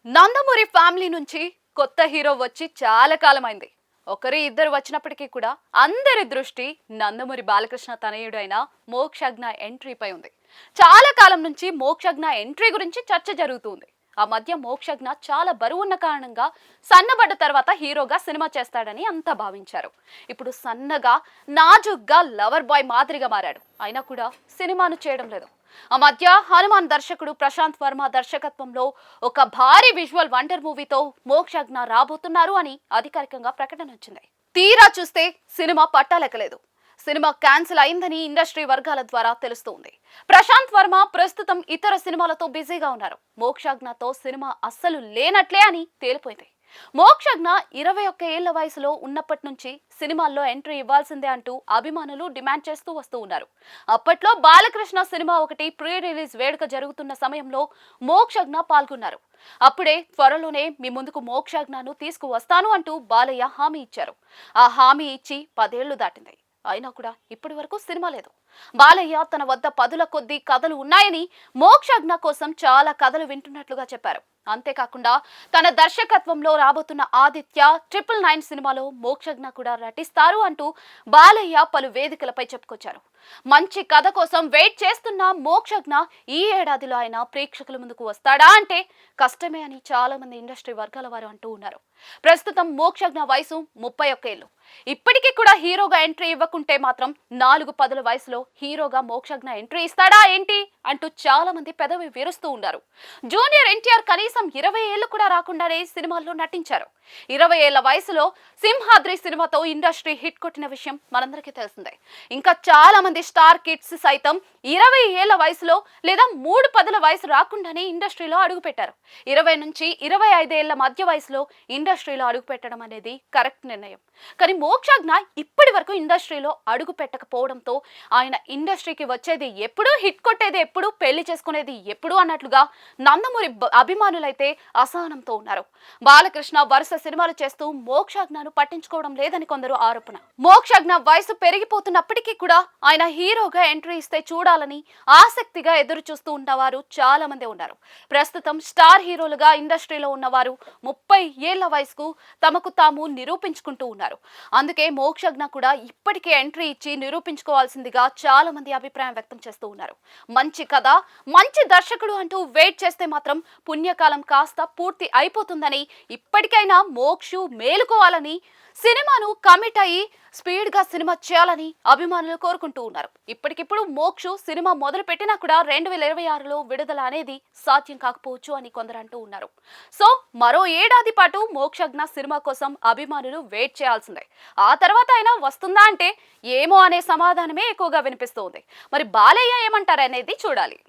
Nandamuri family నుంచి కొత్త hero వచ్చి చాలా కాలమైంది. ఒకరు ఇద్దరు వచ్చినప్పటికీ కూడా అందరి దృష్టి నందమూరి బాలకృష్ణ తనయుడైన మోక్షజ్ఞ ఎంట్రీపై ఉంది. చాలా కాలం నుంచి మోక్షజ్ఞ ఎంట్రీ గురించి చర్చ జరుగుతుంది. ఆ మధ్య మోక్షజ్ఞ చాలా బరువున్న కారణంగా సన్నబడ్డ తర్వాత హీరోగా సినిమా చేస్తాడని అంతా భావించారు. ఇప్పుడు సన్నగా నాజుగ్గా లవర్ బాయ్ మాదిరిగా మారాడు. అయినా కూడా సినిమాను చేయడం లేదు. ఆ మధ్య హనుమాన్ దర్శకుడు ప్రశాంత్ వర్మ దర్శకత్వంలో ఒక భారీ విజువల్ వండర్ మూవీతో మోక్షజ్ఞ రాబోతున్నారు అని అధికారికంగా ప్రకటన వచ్చింది. తీరా చూస్తే సినిమా పట్టాలెక్కలేదు. సినిమా క్యాన్సిల్ అయిందని ఇండస్ట్రీ వర్గాల ద్వారా తెలుస్తుంది. ప్రశాంత్ వర్మ ప్రస్తుతం ఇతర సినిమాలతో బిజీగా ఉన్నారు. మోక్షజ్ఞతో సినిమా అస్సలు లేనట్లే అని తేలిపోయింది. మోక్షజ్ఞ 21 ఏళ్ల వయసులో ఉన్నప్పటి నుంచి సినిమాల్లో ఎంట్రీ ఇవ్వాల్సిందే అంటూ అభిమానులు డిమాండ్ చేస్తూ వస్తూ ఉన్నారు. అప్పట్లో బాలకృష్ణ సినిమా ఒకటి ప్రీ రిలీజ్ వేడుక జరుగుతున్న సమయంలో మోక్షజ్ఞ పాల్గొన్నారు. అప్పుడే త్వరలోనే మీ ముందుకు మోక్షజ్ఞను తీసుకువస్తాను అంటూ బాలయ్య హామీ ఇచ్చారు. ఆ హామీ ఇచ్చి 10 ఏళ్లు దాటింది. అయినా కూడా ఇప్పటి వరకు సినిమా లేదు. బాలయ్య తన వద్ద పదుల కొద్దీ కథలు ఉన్నాయని, మోక్షజ్ఞ కోసం చాలా కథలు వింటున్నట్లుగా చెప్పారు. అంతేకాకుండా తన దర్శకత్వంలో రాబోతున్న ఆదిత్య 999 సినిమాలో మోక్షజ్ఞ కూడా నటిస్తారు అంటూ బాలయ్య పలు వేదికలపై చెప్పుకొచ్చారు. మంచి కథ కోసం వెయిట్ చేస్తున్న మోక్షజ్ఞ ఈ ఏడాదిలో ఆయన ప్రేక్షకుల ముందుకు వస్తాడా అంటే కష్టమే అని చాలా మంది ఇండస్ట్రీ వర్గాల వారు అంటూ ఉన్నారు. ప్రస్తుతం మోక్షజ్ఞ వయసు 31 ఏళ్లు. ఇప్పటికీ కూడా హీరోగా ఎంట్రీ ఇవ్వకుంటే మాత్రం 4 పదుల వయసులో హీరోగా మోక్షజ్ఞ ఎంట్రీ ఇస్తాడా ఏంటి అంటూ చాలా మంది పెదవి విరుస్తూ ఉన్నారు. జూనియర్ ఎన్టీఆర్ కనీసం 20 ఏళ్లు కూడా రాకుండానే సినిమాల్లో నటించారు. 20 ఏళ్ల వయసులో సింహాద్రి సినిమాతో ఇండస్ట్రీ హిట్ కొట్టిన విషయం మనందరికీ తెలిసిందే. ఇంకా చాలా మంది స్టార్ కిడ్స్ సైతం 20 ఏళ్ల వయసులో లేదా 3 పదుల వయసు రాకుండానే ఇండస్ట్రీలో అడుగుపెట్టారు. 20 నుంచి 25 ఏళ్ల మధ్య వయసులో ఇండస్ట్రీలో అడుగు పెట్టడం అనేది కరెక్ట్ నిర్ణయం. కానీ మోక్షజ్ఞ ఇప్పటి వరకు ఇండస్ట్రీలో అడుగు పెట్టకపోవడంతో ఆయన ఇండస్ట్రీకి వచ్చేది ఎప్పుడు, హిట్ కొట్టేది ఎప్పుడు, పెళ్లి చేసుకునేది ఎప్పుడు అన్నట్లుగా నందమూరి అభిమానులైతే అసహనంతో ఉన్నారు. బాలకృష్ణ వరుస సినిమాలు చేస్తూ మోక్షజ్ఞను పట్టించుకోవడం లేదని కొందరు ఆరోపణ. మోక్షజ్ఞ వయసు పెరిగిపోతున్నప్పటికీ కూడా ఆయన హీరోగా ఎంట్రీ ఇస్తే చూడాలని ఆసక్తిగా ఎదురు చూస్తూ ఉన్నవారు చాలా మంది ఉన్నారు. ప్రస్తుతం స్టార్ హీరోలుగా ఇండస్ట్రీలో ఉన్నవారు 30 ఏళ్ల వయసుకు తమకు తాము నిరూపించుకుంటూ ఉన్నారు. అందుకే మోక్షజ్ఞ కూడా ఇప్పటికే ఎంట్రీ ఇచ్చి నిరూపించుకోవాల్సిందిగా చాలా మంది అభిప్రాయం వ్యక్తం చేస్తూ ఉన్నారు. మంచి కథ, మంచి దర్శకుడు అంటూ వెయిట్ చేస్తే మాత్రం పుణ్యకాలం కాస్త పూర్తి అయిపోతుందని, ఇప్పటికైనా మోక్షు మేలుకోవాలని, సినిమాను కమిట్ అయ్యి స్పీడ్ గా సినిమా చేయాలని అభిమానులు కోరుకుంటూ ఉన్నారు. ఇప్పటికిప్పుడు మోక్షు సినిమా మొదలు పెట్టినా కూడా 2026లో విడుదల అనేది సాధ్యం కాకపోవచ్చు అని కొందరు అంటూ ఉన్నారు. సో మరో ఏడాది పాటు మోక్షజ్ఞ సినిమా కోసం అభిమానులు వెయిట్ చేయాల్సిందే. ఆ తర్వాత అయినా వస్తుందా అంటే ఏమో అనే సమాధానమే ఎక్కువగా వినిపిస్తోంది. మరి బాలయ్య ఏమంటారనేది చూడాలి.